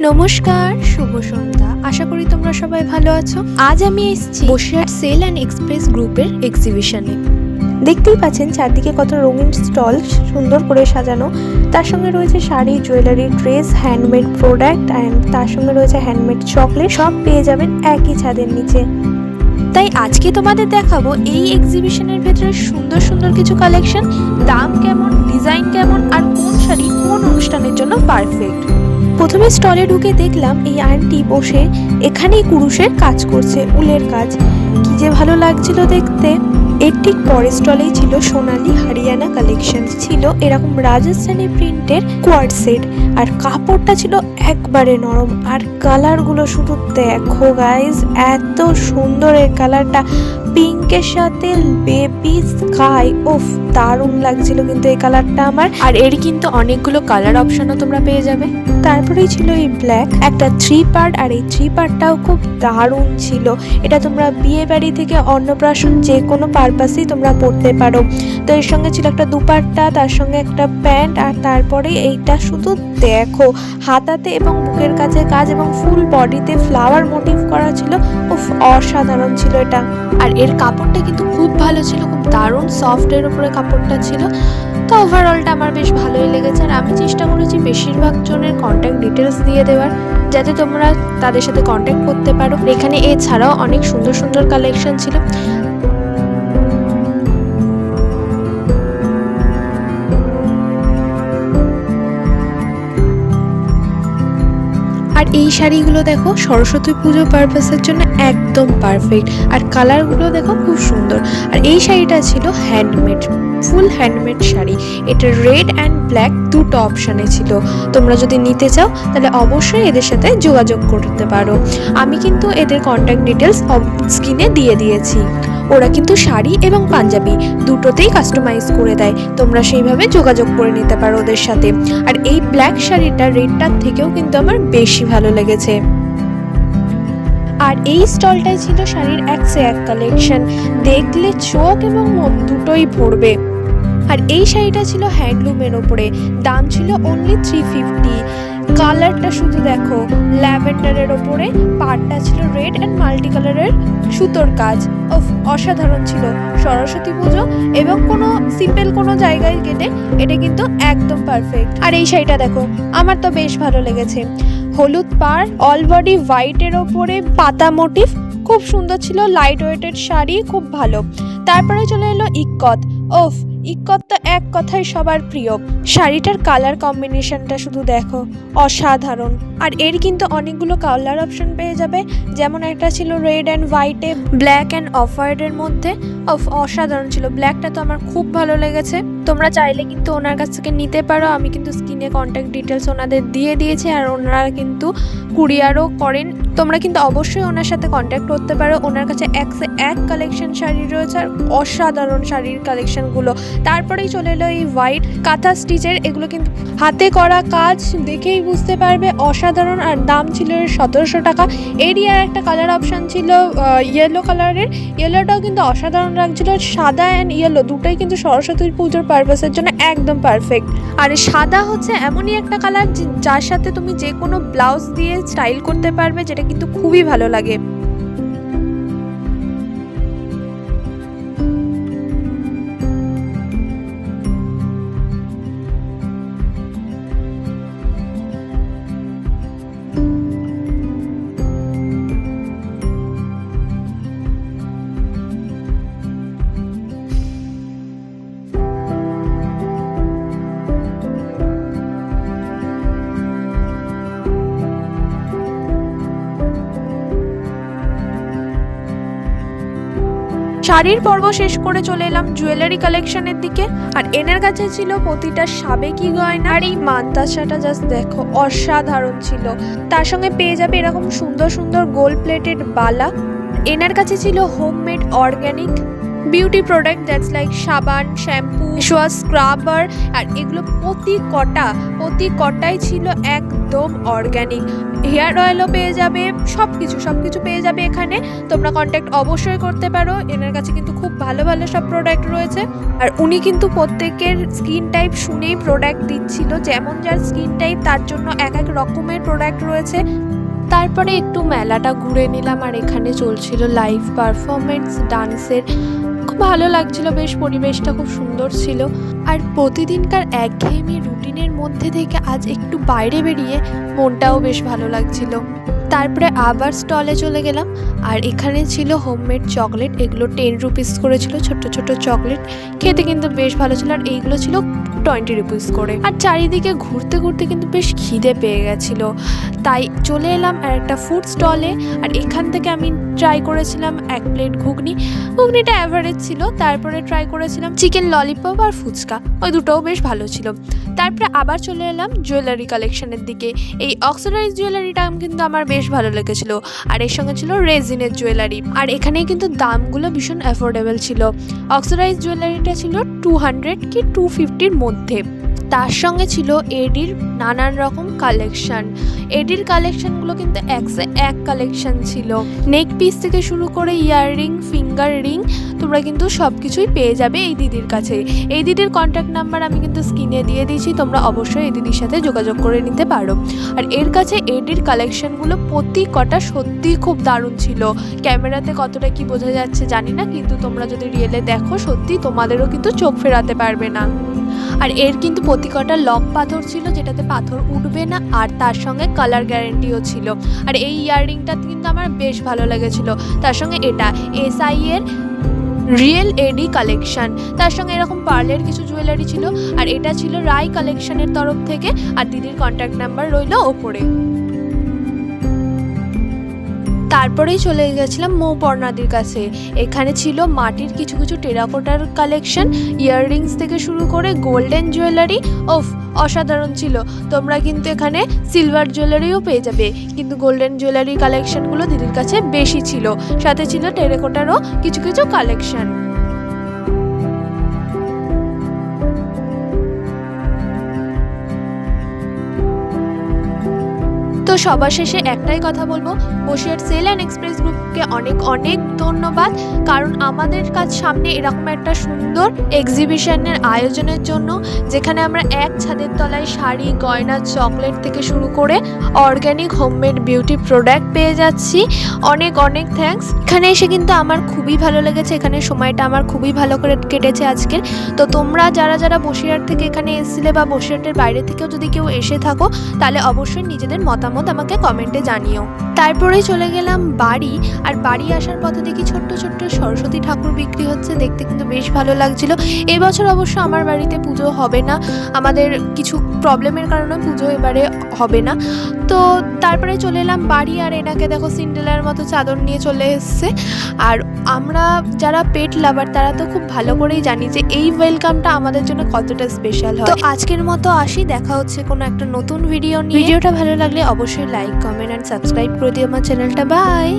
নমস্কার, শুভ সন্ধ্যা। আশা করি তোমরা সবাই ভালো আছো। আজ আমি এসেছি বসিরহাট সেল অ্যান্ড এক্সপ্রেস গ্রুপের এক্সিবিশনে। দেখতেই পাচ্ছেন চারদিকে কত রঙিন স্টল সুন্দর করে সাজানো। তার সঙ্গে রয়েছে sari, jewellery, dress, handmade product and তার সঙ্গে রয়েছে হ্যান্ডমেড চকলেট। সব পেয়ে যাবেন একই ছাদের নিচে। তাই আজকে তোমাদের দেখাবো এই এক্সিবিশনের ভেতরে সুন্দর সুন্দর কিছু কালেকশন, দাম কেমন, ডিজাইন কেমন আর কোন শাড়ি কোন অনুষ্ঠানের জন্য পারফেক্ট। প্রথমে স্টলে ঢুকে দেখলাম এই আন্টি বসে এখানেই কুরুশের কাজ করছে, উলের কাজ। কি যে ভালো লাগছিল দেখতে। এর ঠিক পরের স্টলেই ছিল সোনালি হরিয়ানা কালেকশন। ছিল এরকম রাজস্থানি প্রিন্টের কোয়ার্ড সেট, আর কাপড়টা ছিল একবারে নরম। আর কালারগুলো শুধু দেখো গাইজ, এত সুন্দর এই কালারটা, পিঙ্কের সাথে বেবি স্কাই। ওফ, দারুণ লাগছিল কিন্তু এই কালারটা আমার। আর এর কিন্তু অনেকগুলো কালার অপশনও তোমরা পেয়ে যাবে। তারপরেই ছিল এই ব্ল্যাক, একটা 3 পার্ট, আর এই 3 পার্টটাও খুব দারুণ ছিল। এটা তোমরা বিয়ে বাড়ি থেকে অন্নপ্রাশন যে কোনো পারপাসেই তোমরা পরতে পারো। তো এর সঙ্গে ছিল একটা দুপাট্টা, তার সঙ্গে একটা প্যান্ট, আর তারপরে এইটা শুধু দেখো, হাতাতে এবং বুকের কাছে কাজ এবং ফুল বডিতে ফ্লাওয়ার মোটিভ করা ছিল। উফ, অসাধারণ ছিল এটা। আর এর কাপড়টা কিন্তু খুব ভালো ছিল, খুব দারুণ সফটের উপরে কাপড়টা ছিল। তো ওভারঅলটা আমার বেশ ভালোই লেগেছে। আর আমি চেষ্টা করেছি বেশিরভাগ জনের কন্ট্যাক্ট ডিটেলস দিয়ে দেওয়ার, যাতে তোমরা তাদের সাথে কন্ট্যাক্ট করতে পারো। এখানে এছাড়াও অনেক সুন্দর সুন্দর কালেকশন ছিল। আর এই শাড়িগুলো দেখো, সরস্বতী পুজো পারপাসের জন্য একদম পারফেক্ট। আর কালারগুলো দেখো খুব সুন্দর। আর এই শাড়িটা ছিল হ্যান্ডমেড, ফুল হ্যান্ডমেড শাড়ি। এটা রেড অ্যান্ড ব্ল্যাক দুটো অপশানে ছিল। তোমরা যদি নিতে চাও তাহলে অবশ্যই এদের সাথে যোগাযোগ করতে পারো। আমি কিন্তু এদের কন্ট্যাক্ট ডিটেলস স্ক্রিনে দিয়ে দিয়েছি। ওরা কিন্তু শাড়ি এবং পাঞ্জাবি দুটোতেই কাস্টমাইজ করে দেয়, তোমরা সেইভাবে যোগাযোগ করে নিতে পারো ওদের সাথে। আর এই ব্ল্যাক শাড়িটা রেডটার থেকেও কিন্তু আমার বেশি ভালো লেগেছে। আর এই স্টলটায় ছিল শাড়ির এক সে এক কালেকশন, দেখলে চোখ এবং মন দুটোই ভরবে। আর এই শাড়িটা ছিল হ্যান্ডলুমের ওপরে, দাম ছিল অনলি 350। কালারটা শুধু দেখো, ল্যাভেন্ডারের ওপরে, পাড়টা ছিল রেড অ্যান্ড মাল্টি কালারের সুতোর কাজ। অসাধারণ ছিল। সরস্বতী পুজো এবং কোনো সিম্পল কোনো জায়গায় গেলে এটা কিন্তু একদম পারফেক্ট। আর এই শাড়িটা দেখো, আমার তো বেশ ভালো লেগেছে। হলুদ পাড়, অল বডি হোয়াইটের ওপরে পাতা মোটিভ, খুব সুন্দর ছিল। লাইট ওয়েটেড শাড়ি, খুব ভালো। তারপরে চলে এলো ইক্কত। ইক্কত তো এক কথায় সবার প্রিয়। শাড়িটার কালার কম্বিনেশনটা শুধু দেখো, অসাধারণ। আর এর কিন্তু অনেকগুলো কালার অপশন পেয়ে যাবে, যেমন একটা ছিল রেড অ্যান্ড হোয়াইটে, ব্ল্যাক অ্যান্ড অফ হোয়াইটের মধ্যে। অসাধারণ ছিল। ব্ল্যাকটা তো আমার খুব ভালো লেগেছে। তোমরা চাইলে কিন্তু ওনার কাছ থেকে নিতে পারো। আমি কিন্তু স্ক্রিনে কন্ট্যাক্ট ডিটেলস ওনাদের দিয়ে দিয়েছি, আর ওনারা কিন্তু কুরিয়ারও করেন। তোমরা কিন্তু অবশ্যই ওনার সাথে কন্ট্যাক্ট করতে পারো। ওনার কাছে এক সে এক কালেকশন শাড়ি রয়েছে, আর অসাধারণ শাড়ির কালেকশনগুলো। তারপরেই চলে এলো এই হোয়াইট কাঁথা স্টিচের, এগুলো কিন্তু হাতে করা কাজ, দেখেই বুঝতে পারবে অসাধারণ। আর দাম ছিল 1700 টাকা। এরই আর একটা কালার অপশান ছিল ইয়েলো কালারের। ইয়েলোটাও কিন্তু অসাধারণ লাগছিল। সাদা অ্যান্ড ইয়েলো দুটোই কিন্তু সরস্বতী পুজোর পারপাসের জন্য একদম পারফেক্ট। আর সাদা হচ্ছে এমনই একটা কালার যার সাথে তুমি যে কোনো ব্লাউজ দিয়ে স্টাইল করতে পারবে, যেটা কিন্তু খুবই ভালো লাগে। শাড়ির পর্ব শেষ করে চলে এলাম জুয়েলারি কালেকশনের দিকে। আর এনার কাছে ছিল প্রতিটা সাবেকি গয়না। আর এই মান্তাসাটা জাস্ট দেখো, অসাধারণ ছিল। তার সঙ্গে পেয়ে যাবে এরকম সুন্দর সুন্দর গোল্ড প্লেটেড বালা। এনার কাছে ছিল homemade organic beauty product that's like সাবান, শ্যাম্পু, ফেসওয়াশ, স্ক্রাবার, আর এগুলো প্রতি কটাই ছিল একদম অর্গ্যানিক। হেয়ার অয়েলও পেয়ে যাবে, সব কিছু পেয়ে যাবে এখানে। তোমরা কন্ট্যাক্ট অবশ্যই করতে পারো, এনার কাছে কিন্তু খুব ভালো সব প্রোডাক্ট রয়েছে। আর উনি কিন্তু প্রত্যেকের স্কিন টাইপ শুনেই প্রোডাক্ট দিচ্ছিল, যেমন যার স্কিন টাইপ তার জন্য এক রকমের প্রোডাক্ট রয়েছে। তারপরে একটু মেলাটা ঘুরে নিলাম, আর এখানে চলছিল লাইভ পারফরমেন্স ডান্সের। খুব ভালো লাগছিল, বেশ পরিবেশটা খুব সুন্দর ছিল। আর প্রতিদিনকার একঘেয়েমি রুটিনের মধ্যে থেকে আজ একটু বাইরে বেরিয়ে মনটাও বেশ ভালো লাগছিল। তারপরে আবার স্টলে চলে গেলাম, আর এখানে ছিল হোমমেড চকলেট। এগুলো 10 রুপিস করে ছিল, ছোট চকলেট, খেতে কিন্তু বেশ ভালো ছিল। আর এইগুলো ছিল 20 রুপিস করে। আর চারিদিকে ঘুরতে কিন্তু বেশ খিদে পেয়ে গেছিলো, তাই চলে এলাম আর একটা ফুড স্টলে। আর এখান থেকে আমি ট্রাই করেছিলাম 1 প্লেট ঘুগনিটা অ্যাভারেজ ছিল। তারপরে ট্রাই করেছিলাম চিকেন ললিপপ আর ফুচকা, ওই দুটোও বেশ ভালো ছিল। তারপরে আবার চলে এলাম জুয়েলারি কালেকশনের দিকে। এই অক্সিডাইজ জুয়েলারিটা কিন্তু আমার বেশ ভালো লেগেছিল, আর এর সঙ্গে ছিল রেজিনের জুয়েলারি। আর এখানে কিন্তু দামগুলো ভীষণ অ্যাফোর্ডেবল ছিল। অক্সিডাইজ জুয়েলারিটা ছিল 200 কি 250-র মধ্যে। তার সঙ্গে ছিল এডির নানান রকম কালেকশন। এডির কালেকশনগুলো কিন্তু এক কালেকশন ছিল। নেক পিস থেকে শুরু করে ইয়াররিং, ফিঙ্গার রিং, তোমরা কিন্তু সব কিছুই পেয়ে যাবে এই দিদির কাছে। এই দিদির কন্ট্যাক্ট নাম্বার আমি কিন্তু স্ক্রিনে দিয়ে দিয়েছি, তোমরা অবশ্যই এই দিদির সাথে যোগাযোগ করে নিতে পারো। আর এর কাছে এডির কালেকশনগুলো প্রতি কটা সত্যিই খুব দারুণ ছিল। ক্যামেরাতে কতটা কি বোঝা যাচ্ছে জানি না, কিন্তু তোমরা যদি রিয়েলে দেখো সত্যি তোমাদেরও কিন্তু চোখ ফেরাতে পারবে না। আর এর কিন্তু প্রতি কটা লক পাথর ছিল, যেটাতে পাথর উঠবে না, আর তার সঙ্গে কালার গ্যারেন্টিও ছিল। আর এই ইয়াররিংটা কিন্তু আমার বেশ ভালো লেগেছিল। তার সঙ্গে এটা SI এর রিয়েল এডি কালেকশন, তার সঙ্গে এরকম পার্লের কিছু জুয়েলারি ছিল। আর এটা ছিল রাই কালেকশনের তরফ থেকে, আর দিদির কন্ট্যাক্ট নাম্বার রইল ওপরে। তারপরেই চলে গেছিলাম মৌপর্ণাদির কাছে। এখানে ছিল মাটির কিছু টেরাকোটার কালেকশন, ইয়াররিংস থেকে শুরু করে গোল্ডেন জুয়েলারি, অসাধারণ ছিল। তোমরা কিন্তু এখানে সিলভার জুয়েলারিও পেয়ে যাবে, কিন্তু গোল্ডেন জুয়েলারি কালেকশনগুলো দিদির কাছে বেশি ছিল। সাথে ছিল টেরাকোটারও কিছু কালেকশন। তো সবার শেষে একটাই কথা বলবো, বসিরহাট সেল অ্যান্ড এক্সপ্রেস গ্রুপকে অনেক ধন্যবাদ, কারণ আমাদের কাছে সামনে এরকম একটা সুন্দর এক্সিবিশনের আয়োজনের জন্য, যেখানে আমরা এক ছাদের তলায় শাড়ি, গয়না, চকলেট থেকে শুরু করে অর্গ্যানিক হোমমেড বিউটি প্রোডাক্ট পেয়ে যাচ্ছি। অনেক থ্যাঙ্কস। এখানে এসে কিন্তু আমার খুবই ভালো লেগেছে, এখানে সময়টা আমার খুবই ভালো করে কেটেছে আজকের। তো তোমরা যারা বসিরহাট থেকে এখানে এসেছিলে বা বসিরহাটের বাইরে থেকেও যদি কেউ এসে থাকো, তাহলে অবশ্যই নিজেদের মতামত আমাকে কমেন্টে জানিও। তারপরেই চলে গেলাম বাড়ি। আর বাড়ি আসার পথে দেখি ছোট্ট সরস্বতী ঠাকুর বিক্রি হচ্ছে, দেখতে কিন্তু বেশ ভালো লাগছিল। এবছর অবশ্য আমার বাড়িতে পুজো হবে না, আমাদের কিছু প্রবলেমের কারণে পুজো এবারে হবে না। তো তারপরে চলে এলাম বাড়ি। আর এনাকে দেখো সিন্ড্রেলার মতো চাদর নিয়ে চলে এসছে। আর আমরা যারা পেট লাভার তারা তো খুব ভালো করেই জানি যে এই ওয়েলকামটা আমাদের জন্য কতটা স্পেশাল হয়। তো আজকের মতো আসি, দেখা হচ্ছে কোনো একটা নতুন ভিডিও নিয়ে। ভিডিওটা ভালো লাগলে অবশ্যই লাইক, কমেন্ট অ্যান্ড সাবস্ক্রাইব করে দিও আমার চ্যানেলটা। বাই।